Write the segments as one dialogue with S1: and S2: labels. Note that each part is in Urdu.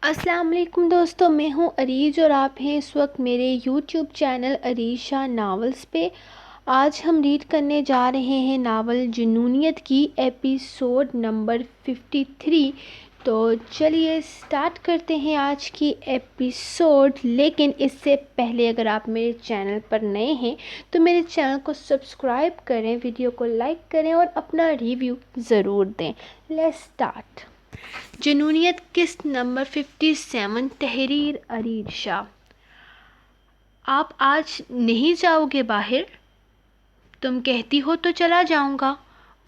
S1: السلام علیکم دوستو، میں ہوں عریج اور آپ ہیں اس وقت میرے یوٹیوب چینل عریج شاہ ناولز پہ۔ آج ہم ریڈ کرنے جا رہے ہیں ناول جنونیت کی ایپیسوڈ نمبر 53۔ تو چلیے سٹارٹ کرتے ہیں آج کی ایپیسوڈ، لیکن اس سے پہلے اگر آپ میرے چینل پر نئے ہیں تو میرے چینل کو سبسکرائب کریں، ویڈیو کو لائک کریں اور اپنا ریویو ضرور دیں۔ Let's start. جنونیت قسط نمبر 57، تحریر عریج شاہ۔ آپ آج نہیں جاؤ گے باہر؟ تم کہتی ہو تو چلا جاؤں گا۔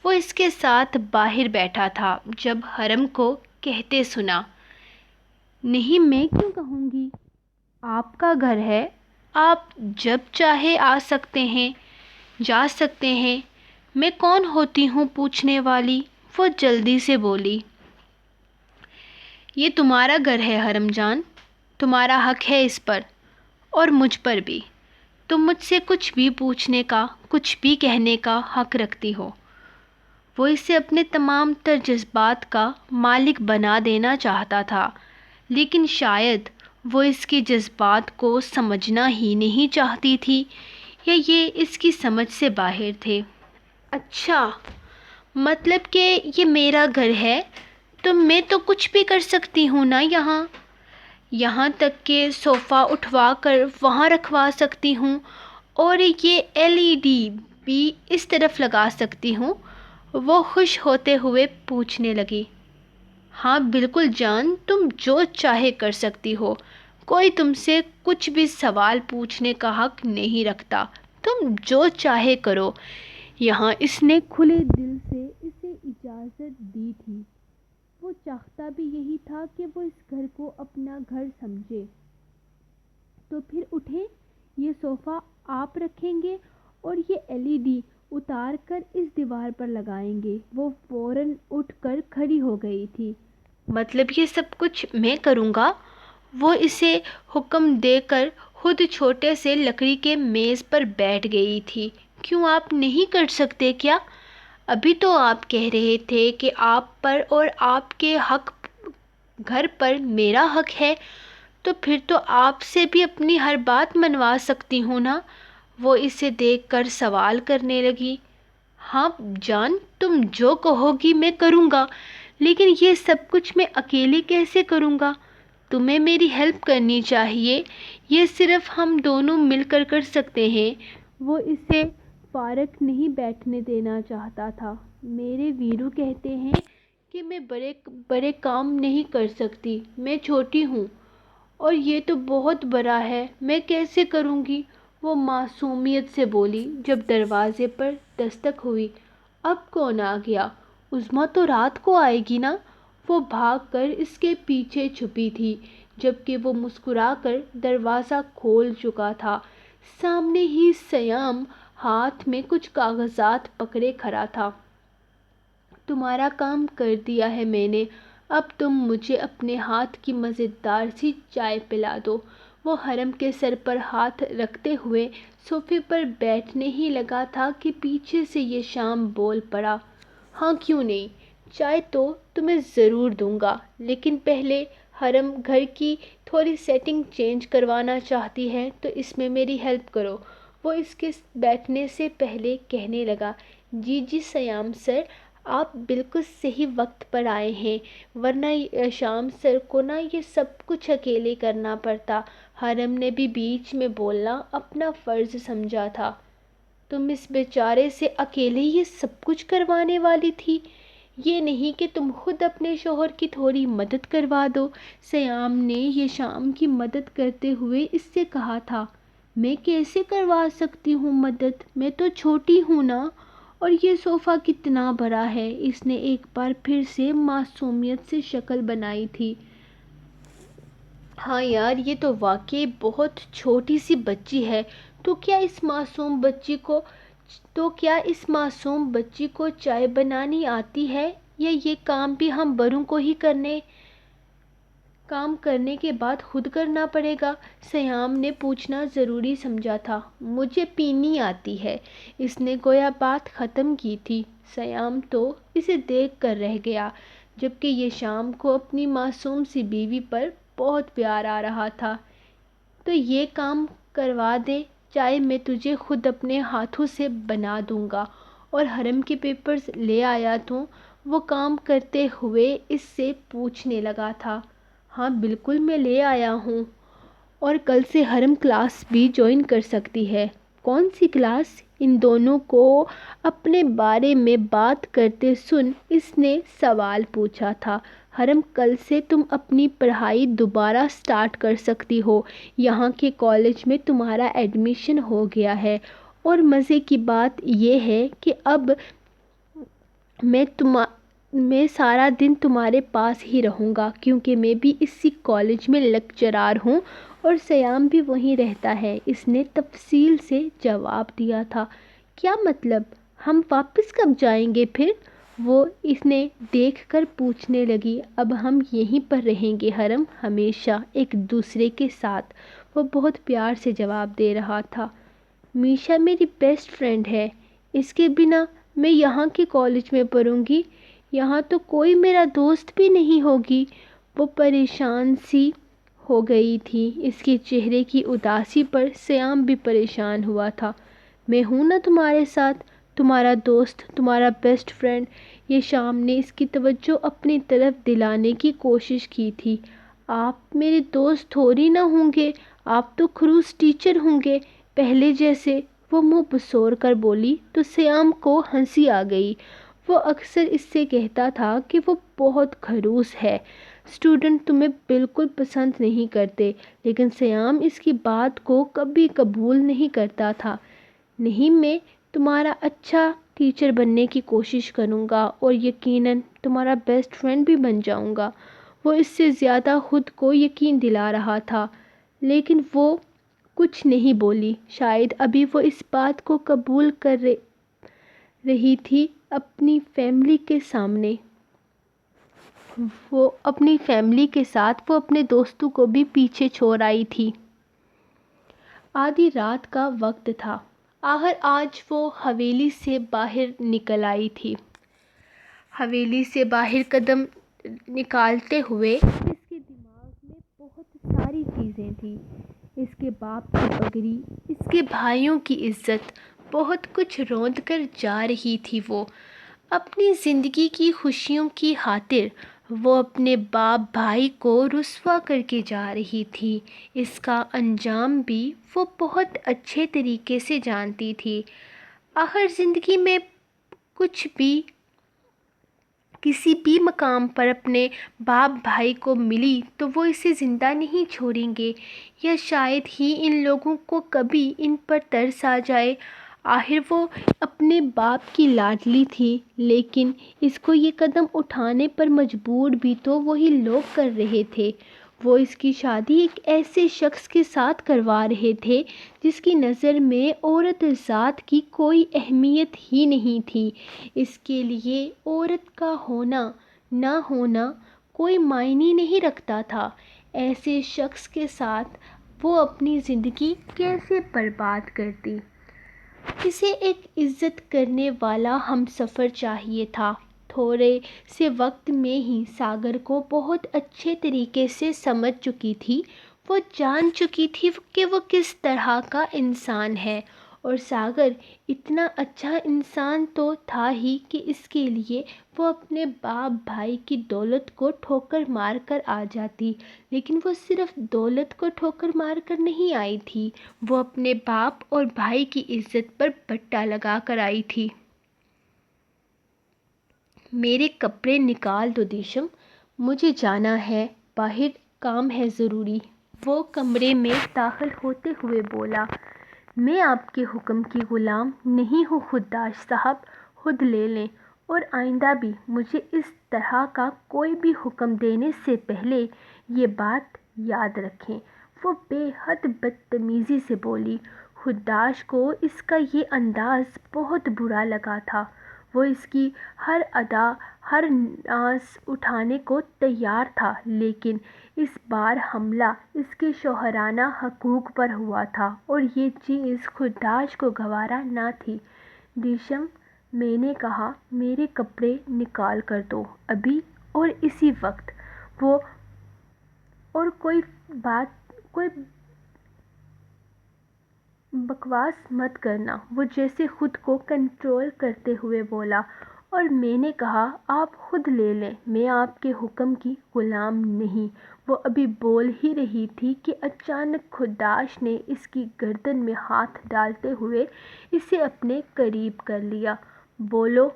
S1: وہ اس کے ساتھ باہر بیٹھا تھا جب حرم کو کہتے سنا۔ نہیں، میں کیوں کہوں گی؟ آپ کا گھر ہے، آپ جب چاہے آ سکتے ہیں، جا سکتے ہیں۔ میں کون ہوتی ہوں پوچھنے والی؟ وہ جلدی سے بولی۔ یہ تمہارا گھر ہے حرم جان، تمہارا حق ہے اس پر، اور مجھ پر بھی۔ تم مجھ سے کچھ بھی پوچھنے کا، کچھ بھی کہنے کا حق رکھتی ہو۔ وہ اسے اپنے تمام تر جذبات کا مالک بنا دینا چاہتا تھا، لیکن شاید وہ اس کے جذبات کو سمجھنا ہی نہیں چاہتی تھی، یا یہ اس کی سمجھ سے باہر تھے۔ اچھا، مطلب کہ یہ میرا گھر ہے تو میں تو کچھ بھی کر سکتی ہوں نا یہاں تک کہ صوفہ اٹھوا کر وہاں رکھوا سکتی ہوں، اور یہ LED بھی اس طرف لگا سکتی ہوں۔ وہ خوش ہوتے ہوئے پوچھنے لگی۔ ہاں بالکل جان، تم جو چاہے کر سکتی ہو، کوئی تم سے کچھ بھی سوال پوچھنے کا حق نہیں رکھتا، تم جو چاہے کرو۔ یہاں اس نے کھلے دل سے اسے اجازت دی تھی۔ وہ چاہتا بھی یہی تھا کہ وہ اس گھر کو اپنا گھر سمجھے۔ تو پھر اٹھیں، یہ صوفہ آپ رکھیں گے اور یہ LED اتار کر اس دیوار پر لگائیں گے۔ وہ فوراً اٹھ کر کھڑی ہو گئی تھی۔ مطلب یہ سب کچھ میں کروں گا؟ وہ اسے حکم دے کر خود چھوٹے سے لکڑی کے میز پر بیٹھ گئی تھی۔ کیوں آپ نہیں کر سکتے کیا؟ ابھی تو آپ کہہ رہے تھے کہ آپ پر اور آپ کے گھر پر میرا حق ہے، تو پھر تو آپ سے بھی اپنی ہر بات منوا سکتی ہوں نا؟ وہ اسے دیکھ کر سوال کرنے لگی۔ ہاں جان، تم جو کہو گی میں کروں گا، لیکن یہ سب کچھ میں اکیلے کیسے کروں گا؟ تمہیں میری ہیلپ کرنی چاہیے، یہ صرف ہم دونوں مل کر کر سکتے ہیں۔ وہ اسے فارغ نہیں بیٹھنے دینا چاہتا تھا۔ میرے ویرو کہتے ہیں کہ میں بڑے کام نہیں کر سکتی، میں چھوٹی ہوں، اور یہ تو بہت بڑا ہے، میں کیسے کروں گی؟ وہ معصومیت سے بولی جب دروازے پر دستک ہوئی۔ اب کون آ گیا؟ عظمیٰ تو رات کو آئے گی نا؟ وہ بھاگ کر اس کے پیچھے چھپی تھی، جبکہ وہ مسکرا کر دروازہ کھول چکا تھا۔ سامنے ہی سیام ہاتھ میں کچھ کاغذات پکڑے کھڑا تھا۔ تمہارا کام کر دیا ہے میں نے، اب تم مجھے اپنے ہاتھ کی مزیدار سی چائے پلا دو۔ وہ حرم کے سر پر ہاتھ رکھتے ہوئے صوفے پر بیٹھنے ہی لگا تھا کہ پیچھے سے یہ شام بول پڑا۔ ہاں کیوں نہیں، چائے تو تمہیں ضرور دوں گا، لیکن پہلے حرم گھر کی تھوڑی سیٹنگ چینج کروانا چاہتی ہے تو اس میں میری ہیلپ کرو۔ وہ اس کے بیٹھنے سے پہلے کہنے لگا۔ جی سیام سر، آپ بالکل صحیح وقت پر آئے ہیں، ورنہ شام سر کو نا یہ سب کچھ اکیلے کرنا پڑتا۔ حرم نے بھی بیچ میں بولنا اپنا فرض سمجھا تھا۔ تم اس بیچارے سے اکیلے یہ سب کچھ کروانے والی تھی؟ یہ نہیں کہ تم خود اپنے شوہر کی تھوڑی مدد کروا دو؟ سیام نے یہ شام کی مدد کرتے ہوئے اس سے کہا تھا۔ میں کیسے کروا سکتی ہوں مدد؟ میں تو چھوٹی ہوں نا، اور یہ صوفہ کتنا بڑا ہے؟ اس نے ایک بار پھر سے معصومیت سے شکل بنائی تھی۔ ہاں یار، یہ تو واقعی بہت چھوٹی سی بچی ہے۔ تو کیا اس معصوم بچی کو چائے بنانی آتی ہے، یا یہ کام بھی ہم بڑوں کو ہی کام کرنے کے بعد خود کرنا پڑے گا؟ سیام نے پوچھنا ضروری سمجھا تھا۔ مجھے پینی آتی ہے، اس نے گویا بات ختم کی تھی۔ سیام تو اسے دیکھ کر رہ گیا، جبکہ یہ شام کو اپنی معصوم سی بیوی پر بہت پیار آ رہا تھا۔ تو یہ کام کروا دے، چائے میں تجھے خود اپنے ہاتھوں سے بنا دوں گا۔ اور حرم کے پیپرز لے آیا تو وہ کام کرتے ہوئے اس سے پوچھنے لگا تھا۔ ہاں بالکل میں لے آیا ہوں، اور کل سے حرم کلاس بھی جوائن کر سکتی ہے۔ کون سی کلاس؟ ان دونوں کو اپنے بارے میں بات کرتے سن اس نے سوال پوچھا تھا۔ حرم کل سے تم اپنی پڑھائی دوبارہ سٹارٹ کر سکتی ہو، یہاں کے کالج میں تمہارا ایڈمیشن ہو گیا ہے، اور مزے کی بات یہ ہے کہ اب میں سارا دن تمہارے پاس ہی رہوں گا، کیونکہ میں بھی اسی کالج میں لیکچرار ہوں اور سیام بھی وہیں رہتا ہے، اس نے تفصیل سے جواب دیا تھا۔ کیا مطلب؟ ہم واپس کب جائیں گے پھر؟ وہ اس نے دیکھ کر پوچھنے لگی۔ اب ہم یہیں پر رہیں گے حرم، ہمیشہ ایک دوسرے کے ساتھ، وہ بہت پیار سے جواب دے رہا تھا۔ میشا میری بیسٹ فرینڈ ہے، اس کے بنا میں یہاں کے کالج میں پڑھوں گی، یہاں تو کوئی میرا دوست بھی نہیں ہوگی۔ وہ پریشان سی ہو گئی تھی، اس کے چہرے کی اداسی پر سیام بھی پریشان ہوا تھا۔ میں ہوں نا تمہارے ساتھ، تمہارا دوست، تمہارا بیسٹ فرینڈ۔ یہ شام نے اس کی توجہ اپنی طرف دلانے کی کوشش کی تھی۔ آپ میرے دوست تھوڑی نہ ہوں گے، آپ تو خروس ٹیچر ہوں گے پہلے جیسے، وہ منہ بسور کر بولی تو سیام کو ہنسی آ گئی۔ وہ اکثر اس سے کہتا تھا کہ وہ بہت خڑوس ہے، اسٹوڈنٹ تمہیں بالکل پسند نہیں کرتے، لیکن سیام اس کی بات کو کبھی قبول نہیں کرتا تھا۔ نہیں، میں تمہارا اچھا ٹیچر بننے کی کوشش کروں گا اور یقیناً تمہارا بیسٹ فرینڈ بھی بن جاؤں گا۔ وہ اس سے زیادہ خود کو یقین دلا رہا تھا، لیکن وہ کچھ نہیں بولی، شاید ابھی وہ اس بات کو قبول کر رہی تھی اپنی فیملی کے سامنے۔ اپنی فیملی کے ساتھ وہ اپنے دوستوں کو بھی پیچھے چھوڑ آئی تھی۔ آدھی رات کا وقت تھا، آخر آج وہ حویلی سے باہر نکل آئی تھی۔ حویلی سے باہر قدم نکالتے ہوئے اس کے دماغ میں بہت ساری چیزیں تھیں، اس کے باپ کی پگڑی، اس کے بھائیوں کی عزت، بہت کچھ روند کر جا رہی تھی۔ وہ اپنی زندگی کی خوشیوں کی خاطر وہ اپنے باپ بھائی کو رسوا کر کے جا رہی تھی، اس کا انجام بھی وہ بہت اچھے طریقے سے جانتی تھی۔ آخر زندگی میں کچھ بھی کسی بھی مقام پر اپنے باپ بھائی کو ملی تو وہ اسے زندہ نہیں چھوڑیں گے، یا شاید ہی ان لوگوں کو کبھی ان پر ترس آ جائے۔ آخر وہ اپنے باپ کی لاڈلی تھی، لیکن اس کو یہ قدم اٹھانے پر مجبور بھی تو وہی لوگ کر رہے تھے۔ وہ اس کی شادی ایک ایسے شخص کے ساتھ کروا رہے تھے جس کی نظر میں عورت ذات کی کوئی اہمیت ہی نہیں تھی، اس کے لیے عورت کا ہونا نہ ہونا کوئی معنی نہیں رکھتا تھا۔ ایسے شخص کے ساتھ وہ اپنی زندگی کیسے برباد کرتی؟ اسے ایک عزت کرنے والا ہمسفر چاہیے تھا۔ تھوڑے سے وقت میں ہی ساگر کو بہت اچھے طریقے سے سمجھ چکی تھی، وہ جان چکی تھی کہ وہ کس طرح کا انسان ہے، اور ساگر اتنا اچھا انسان تو تھا ہی کہ اس کے لیے وہ اپنے باپ بھائی کی دولت کو ٹھوکر مار کر آ جاتی، لیکن وہ صرف دولت کو ٹھوکر مار کر نہیں آئی تھی، وہ اپنے باپ اور بھائی کی عزت پر بٹا لگا کر آئی تھی۔ میرے کپڑے نکال دو دیشم، مجھے جانا ہے، باہر کام ہے ضروری، وہ کمرے میں داخل ہوتے ہوئے بولا۔ میں آپ کے حکم کی غلام نہیں ہوں خداش صاحب، خود لے لیں، اور آئندہ بھی مجھے اس طرح کا کوئی بھی حکم دینے سے پہلے یہ بات یاد رکھیں، وہ بے حد بدتمیزی سے بولی۔ خداش کو اس کا یہ انداز بہت برا لگا تھا، وہ اس کی ہر ادا، ہر ناز اٹھانے کو تیار تھا، لیکن اس بار حملہ اس کے شوہرانہ حقوق پر ہوا تھا اور یہ چیز خداش کو گوارا نہ تھی۔ دیشم، میں نے کہا میرے کپڑے نکال کر دو، ابھی اور اسی وقت۔ وہ اور کوئی بکواس مت کرنا، وہ جیسے خود کو کنٹرول کرتے ہوئے بولا۔ اور میں نے کہا آپ خود لے لیں، میں آپ کے حکم کی غلام نہیں۔ وہ ابھی بول ہی رہی تھی کہ اچانک خداش نے اس کی گردن میں ہاتھ ڈالتے ہوئے اسے اپنے قریب کر لیا۔ بولو،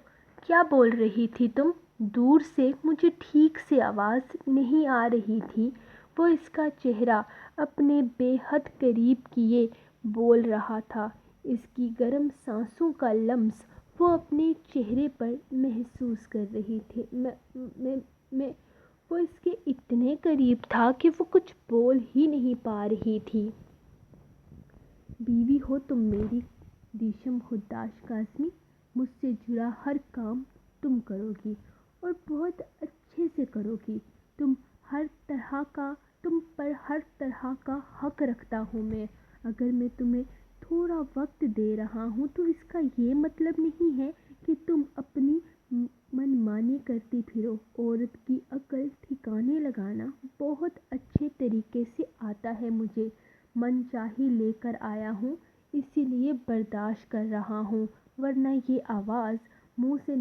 S1: کیا بول رہی تھی تم؟ دور سے مجھے ٹھیک سے آواز نہیں آ رہی تھی۔ وہ اس کا چہرہ اپنے بے حد قریب کیے بول رہا تھا، اس کی گرم سانسوں کا لمس وہ اپنے چہرے پر محسوس کر رہی تھی۔ وہ اس کے اتنے قریب تھا کہ وہ کچھ بول ہی نہیں پا رہی تھی۔ بیوی ہو تم میری دیشم خداش کاظمی، مجھ سے جڑا ہر کام تم کرو گی اور بہت اچھے سے کرو گی۔ تم پر ہر طرح کا حق رکھتا ہوں میں۔ اگر میں تمہیں تھوڑا وقت دے رہا ہوں تو اس کا یہ مطلب نہیں ہے کہ تم اپنی من مانی کرتی پھرو۔ عورت کی عقل ٹھکانے لگانا بہت اچھے طریقے سے آتا ہے مجھے۔ من چاہی لے کر آیا ہوں، اسی لیے برداشت کر رہا ہوں، ورنہ یہ آواز منہ سے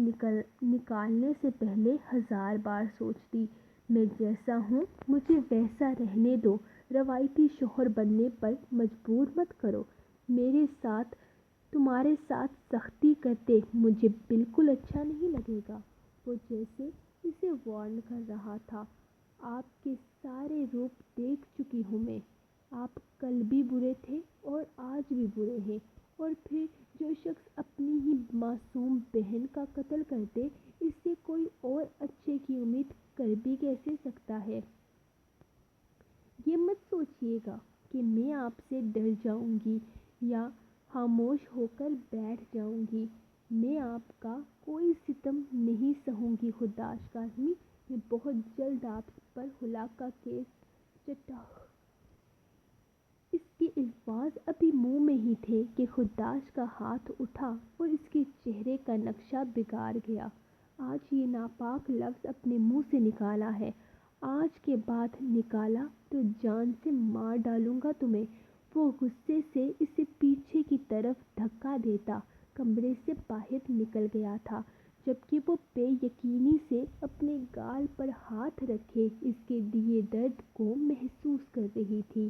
S1: نکالنے سے پہلے 1000 بار سوچتی۔ میں جیسا ہوں مجھے ویسا رہنے دو، روایتی شوہر بننے پر مجبور مت کرو۔ تمہارے ساتھ سختی کرتے مجھے بالکل اچھا نہیں لگے گا۔ وہ جیسے اسے وارن کر رہا تھا، آپ کے سارے روپ دیکھ چکی ہوں میں۔ آپ کل بھی برے تھے اور آج بھی برے ہیں، اور پھر جو شخص اپنی ہی معصوم بہن کا قتل کر دے، اس سے کوئی اور اچھے کی امید کر بھی کیسے سکتا ہے؟ یہ مت سوچیے گا کہ میں آپ سے ڈر جاؤں گی یا خاموش ہو کر بیٹھ جاؤں گی۔ میں آپ کا کوئی ستم نہیں سہوں گی خداش کاظمی، میں بہت جلد آپ پر ہلاک کا کیس اس کے الفاظ ابھی منہ میں ہی تھے کہ خداش کا ہاتھ اٹھا اور اس کے چہرے کا نقشہ بگاڑ گیا۔ آج یہ ناپاک لفظ اپنے منہ سے نکالا ہے، آج کے بعد نکالا تو جان سے مار ڈالوں گا تمہیں۔ وہ غصے سے اسے پیچھے کی طرف دھکا دیتا کمرے سے باہر نکل گیا تھا، جبکہ وہ بے یقینی سے اپنے گال پر ہاتھ رکھے اس کے دیے درد کو محسوس کر رہی تھی۔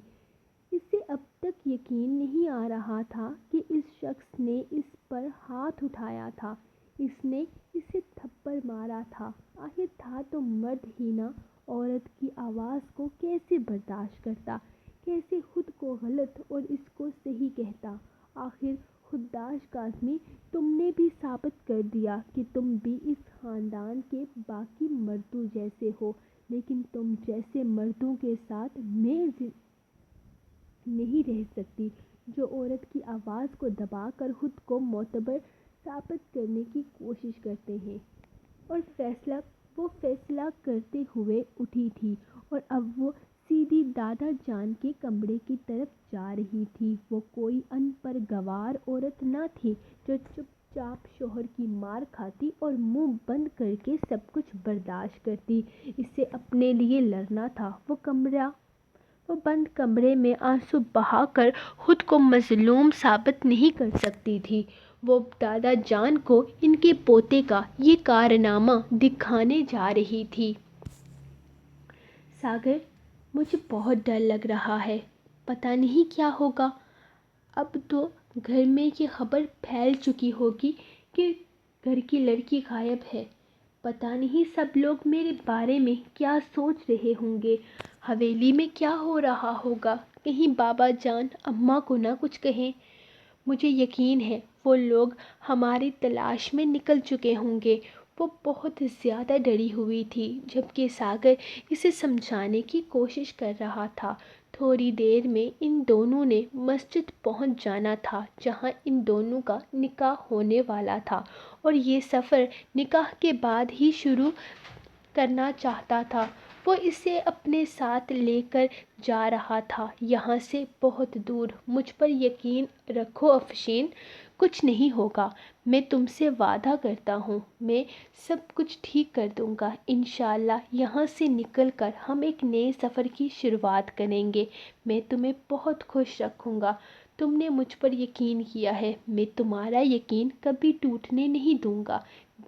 S1: اسے اب تک یقین نہیں آ رہا تھا کہ اس شخص نے اس پر ہاتھ اٹھایا تھا، اس نے اسے تھپڑ مارا تھا۔ آخر تھا تو مرد ہی نہ، عورت کی آواز کو کیسے برداشت کرتا، کیسے خود کو غلط اور اس کو صحیح کہتا؟ آخر خداش کاظمی، تم نے بھی ثابت کر دیا کہ تم بھی اس خاندان کے باقی مردوں جیسے ہو، لیکن تم جیسے مردوں کے ساتھ میں نہیں رہ سکتی، جو عورت کی آواز کو دبا کر خود کو معتبر ثابت کرنے کی کوشش کرتے ہیں۔ اور وہ فیصلہ کرتے ہوئے اٹھی تھی اور اب وہ سیدھی دادا جان کے کمرے کی طرف جا رہی تھی۔ وہ کوئی ان پر گوار عورت نہ تھی جو چپ چاپ شوہر کی مار کھاتی اور منہ بند کر کے سب کچھ برداشت کرتی۔ اسے اپنے لیے لڑنا تھا۔ وہ بند کمرے میں آنسو بہا کر خود کو مظلوم ثابت نہیں کر سکتی تھی۔ وہ دادا جان کو ان کے پوتے کا یہ کارنامہ دکھانے جا رہی تھی۔ ساگر، مجھے بہت ڈر لگ رہا ہے، پتہ نہیں کیا ہوگا۔ اب تو گھر میں یہ خبر پھیل چکی ہوگی کہ گھر کی لڑکی غائب ہے۔ پتہ نہیں سب لوگ میرے بارے میں کیا سوچ رہے ہوں گے، حویلی میں کیا ہو رہا ہوگا، کہیں بابا جان اماں کو نہ کچھ کہیں۔ مجھے یقین ہے وہ لوگ ہماری تلاش میں نکل چکے ہوں گے۔ وہ بہت زیادہ ڈری ہوئی تھی، جبکہ ساگر اسے سمجھانے کی کوشش کر رہا تھا۔ تھوڑی دیر میں ان دونوں نے مسجد پہنچ جانا تھا جہاں ان دونوں کا نکاح ہونے والا تھا، اور یہ سفر نکاح کے بعد ہی شروع کرنا چاہتا تھا۔ وہ اسے اپنے ساتھ لے کر جا رہا تھا، یہاں سے بہت دور۔ مجھ پر یقین رکھو افشین، کچھ نہیں ہوگا، میں تم سے وعدہ کرتا ہوں، میں سب کچھ ٹھیک کر دوں گا انشاءاللہ۔ یہاں سے نکل کر ہم ایک نئے سفر کی شروعات کریں گے، میں تمہیں بہت خوش رکھوں گا۔ تم نے مجھ پر یقین کیا ہے، میں تمہارا یقین کبھی ٹوٹنے نہیں دوں گا۔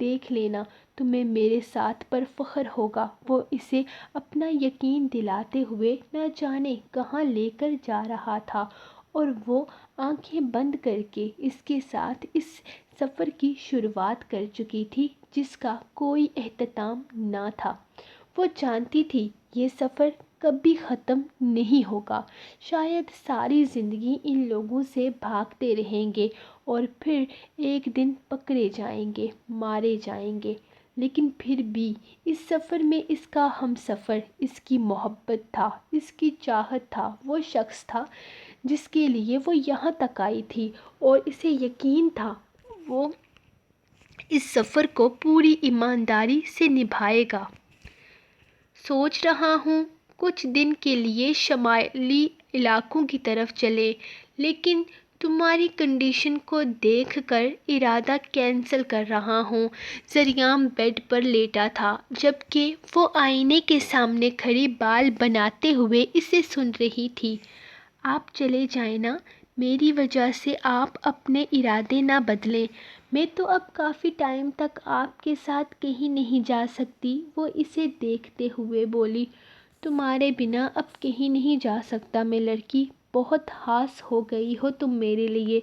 S1: دیکھ لینا، تمہیں میرے ساتھ پر فخر ہوگا۔ وہ اسے اپنا یقین دلاتے ہوئے نہ جانے کہاں لے کر جا رہا تھا، اور وہ آنکھیں بند کر کے اس کے ساتھ اس سفر کی شروعات کر چکی تھی جس کا کوئی اختتام نہ تھا۔ وہ جانتی تھی یہ سفر کبھی ختم نہیں ہوگا، شاید ساری زندگی ان لوگوں سے بھاگتے رہیں گے اور پھر ایک دن پکڑے جائیں گے، مارے جائیں گے، لیکن پھر بھی اس سفر میں اس کا ہم سفر، اس کی محبت تھا، اس کی چاہت تھا، وہ شخص تھا جس کے لیے وہ یہاں تک آئی تھی، اور اسے یقین تھا وہ اس سفر کو پوری ایمانداری سے نبھائے گا۔ سوچ رہا ہوں کچھ دن کے لیے شمالی علاقوں کی طرف چلیں، لیکن تمہاری کنڈیشن کو دیکھ کر ارادہ کینسل کر رہا ہوں۔ ذریعہ بیڈ پر لیٹا تھا، جبکہ وہ آئینے کے سامنے کھڑی بال بناتے ہوئے اسے سن رہی تھی۔ آپ چلے جائیں نا، میری وجہ سے آپ اپنے ارادے نہ بدلیں، میں تو اب کافی ٹائم تک آپ کے ساتھ کہیں نہیں جا سکتی۔ وہ اسے دیکھتے ہوئے بولی، تمہارے بنا اب کہیں نہیں جا سکتا میں لڑکی، بہت خاص ہو گئی ہو تم میرے لیے،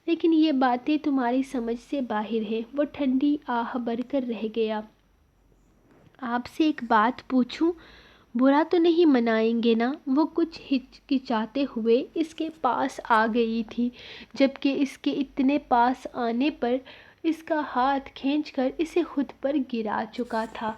S1: لیکن یہ باتیں تمہاری سمجھ سے باہر ہیں۔ وہ ٹھنڈی آہ بھر کر رہ گیا۔ آپ سے ایک بات پوچھوں، برا تو نہیں منائیں گے نا؟ وہ کچھ ہچکچاتے ہوئے اس کے پاس آ گئی تھی، جبکہ اس کے اتنے پاس آنے پر اس کا ہاتھ کھینچ کر اسے خود پر گرا چکا تھا۔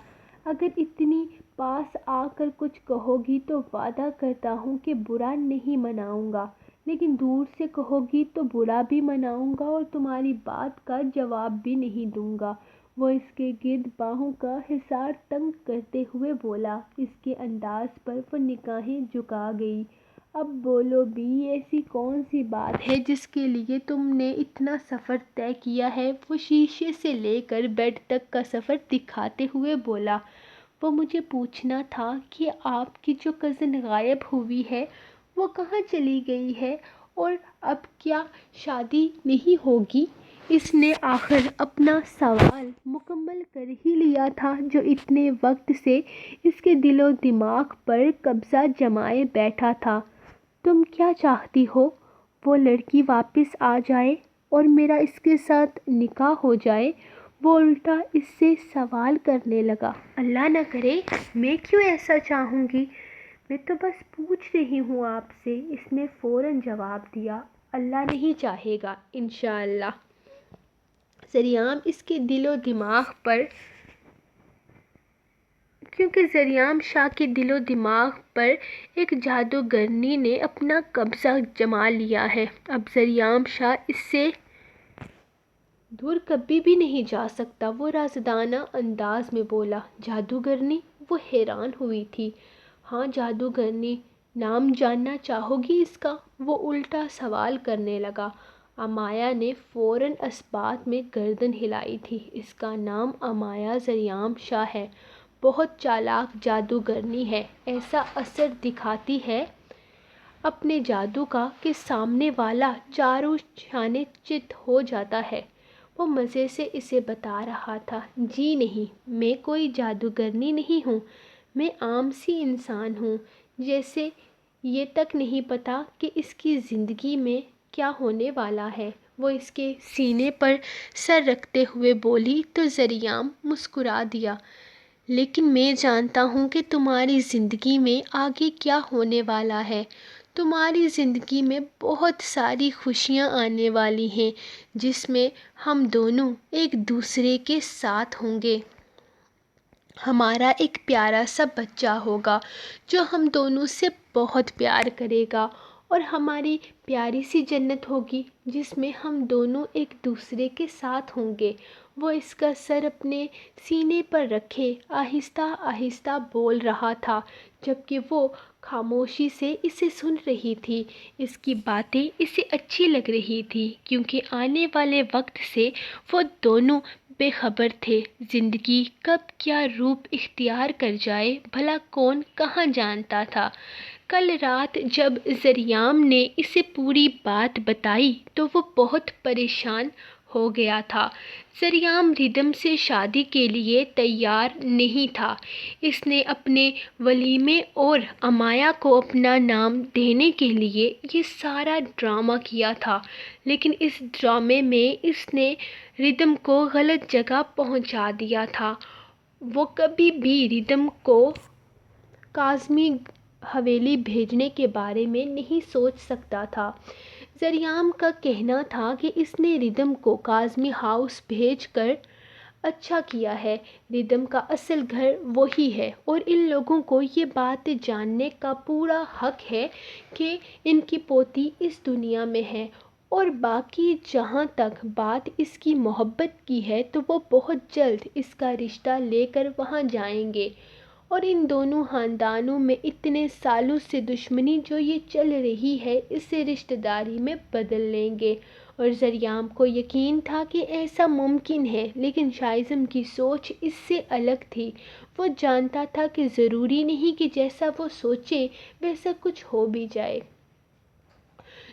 S1: اگر اتنی پاس آ کر کچھ کہو گی تو وعدہ کرتا ہوں کہ برا نہیں مناؤں گا، لیکن دور سے کہو گی تو برا بھی مناؤں گا اور تمہاری بات کا جواب بھی نہیں دوں گا۔ وہ اس کے گرد باہوں کا حصار تنگ کرتے ہوئے بولا۔ اس کے انداز پر وہ نگاہیں جھکا گئی۔ اب بولو بھی، ایسی کون سی بات ہے جس کے لیے تم نے اتنا سفر طے کیا ہے؟ وہ شیشے سے لے کر بیڈ تک کا سفر دکھاتے ہوئے بولا۔ وہ مجھے پوچھنا تھا کہ آپ کی جو کزن غائب ہوئی ہے وہ کہاں چلی گئی ہے، اور اب کیا شادی نہیں ہوگی؟ اس نے آخر اپنا سوال مکمل کر ہی لیا تھا جو اتنے وقت سے اس کے دل و دماغ پر قبضہ جمائے بیٹھا تھا۔ تم کیا چاہتی ہو؟ وہ لڑکی واپس آ جائے اور میرا اس کے ساتھ نکاح ہو جائے؟ وہ الٹا اس سے سوال کرنے لگا۔ اللہ نہ کرے، میں کیوں ایسا چاہوں گی؟ میں تو بس پوچھ رہی ہوں آپ سے، اس نے فوراً جواب دیا۔ اللہ نہیں چاہے گا انشاءاللہ۔ ذریعہ اس کے دل و دماغ پر کیونکہ ذریعہ شاہ کے دل و دماغ پر ایک جادوگرنی نے اپنا قبضہ جما لیا ہے۔ اب ذریعہ شاہ اس سے دور کبھی بھی نہیں جا سکتا۔ وہ رازدانہ انداز میں بولا۔ جادوگرنی؟ وہ حیران ہوئی تھی۔ ہاں جادوگرنی، نام جاننا چاہو گی اس کا؟ وہ الٹا سوال کرنے لگا۔ امایا نے فوراً اس بات میں گردن ہلائی تھی۔ اس کا نام امایا ذریعہ شاہ ہے، بہت چالاک جادوگرنی ہے، ایسا اثر دکھاتی ہے اپنے جادو کا کہ سامنے والا چاروں شانے چت ہو جاتا ہے۔ وہ مزے سے اسے بتا رہا تھا۔ جی نہیں، میں کوئی جادوگرنی نہیں ہوں، میں عام سی انسان ہوں جیسے یہ تک نہیں پتا کہ اس کی زندگی میں کیا ہونے والا ہے۔ وہ اس کے سینے پر سر رکھتے ہوئے بولی تو ذریعہ مسکرا دیا۔ لیکن میں جانتا ہوں کہ تمہاری زندگی میں آگے کیا ہونے والا ہے۔ تمہاری زندگی میں بہت ساری خوشیاں آنے والی ہیں جس میں ہم دونوں ایک دوسرے کے ساتھ ہوں گے۔ ہمارا ایک پیارا سا بچہ ہوگا جو ہم دونوں سے بہت پیار کرے گا، اور ہماری پیاری سی جنت ہوگی جس میں ہم دونوں ایک دوسرے کے ساتھ ہوں گے۔ وہ اس کا سر اپنے سینے پر رکھے آہستہ آہستہ بول رہا تھا، جبکہ وہ خاموشی سے اسے سن رہی تھی۔ اس کی باتیں اسے اچھی لگ رہی تھی کیونکہ آنے والے وقت سے وہ دونوں بے خبر تھے۔ زندگی کب کیا روپ اختیار کر جائے بھلا کون کہاں جانتا تھا۔ کل رات جب ذریعام نے اسے پوری بات بتائی تو وہ بہت پریشان ہو گیا تھا۔ ذریعام ردھم سے شادی کے لیے تیار نہیں تھا۔ اس نے اپنے ولیمے اور امایا کو اپنا نام دینے کے لیے یہ سارا ڈرامہ کیا تھا، لیکن اس ڈرامے میں اس نے ردھم کو غلط جگہ پہنچا دیا تھا۔ وہ کبھی بھی ردھم کو کاظمی حویلی بھیجنے کے بارے میں نہیں سوچ سکتا تھا۔ ذریعام کا کہنا تھا کہ اس نے ردھم کو کاظمی ہاؤس بھیج کر اچھا کیا ہے۔ ردھم کا اصل گھر وہی ہے اور ان لوگوں کو یہ بات جاننے کا پورا حق ہے کہ ان کی پوتی اس دنیا میں ہے، اور باقی جہاں تک بات اس کی محبت کی ہے تو وہ بہت جلد اس کا رشتہ لے کر وہاں جائیں گے، اور ان دونوں خاندانوں میں اتنے سالوں سے دشمنی جو یہ چل رہی ہے اسے رشتہ داری میں بدل لیں گے۔ اور ذریعام کو یقین تھا کہ ایسا ممکن ہے، لیکن شائزم کی سوچ اس سے الگ تھی۔ وہ جانتا تھا کہ ضروری نہیں کہ جیسا وہ سوچے ویسا کچھ ہو بھی جائے۔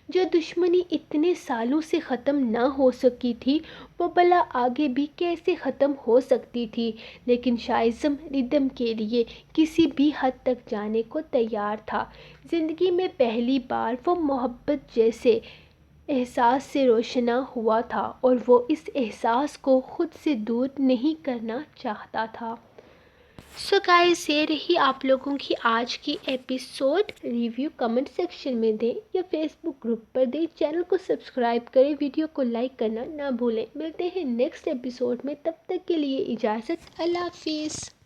S1: جو دشمنی اتنے سالوں سے ختم نہ ہو سکی تھی وہ بھلا آگے بھی کیسے ختم ہو سکتی تھی؟ لیکن شائزم ردھم کے لیے کسی بھی حد تک جانے کو تیار تھا۔ زندگی میں پہلی بار وہ محبت جیسے احساس سے روشنا ہوا تھا اور وہ اس احساس کو خود سے دور نہیں کرنا چاہتا تھا۔ سو گائز، یہ رہی آپ لوگوں کی آج کی ایپیسوڈ۔ ریویو کمنٹ سیکشن میں دیں یا فیس بک گروپ پر دیں۔ چینل کو سبسکرائب کریں، ویڈیو کو لائک کرنا نہ بھولیں۔ ملتے ہیں نیکسٹ ایپیسوڈ میں، تب تک کے لیے اجازت، اللہ حافظ۔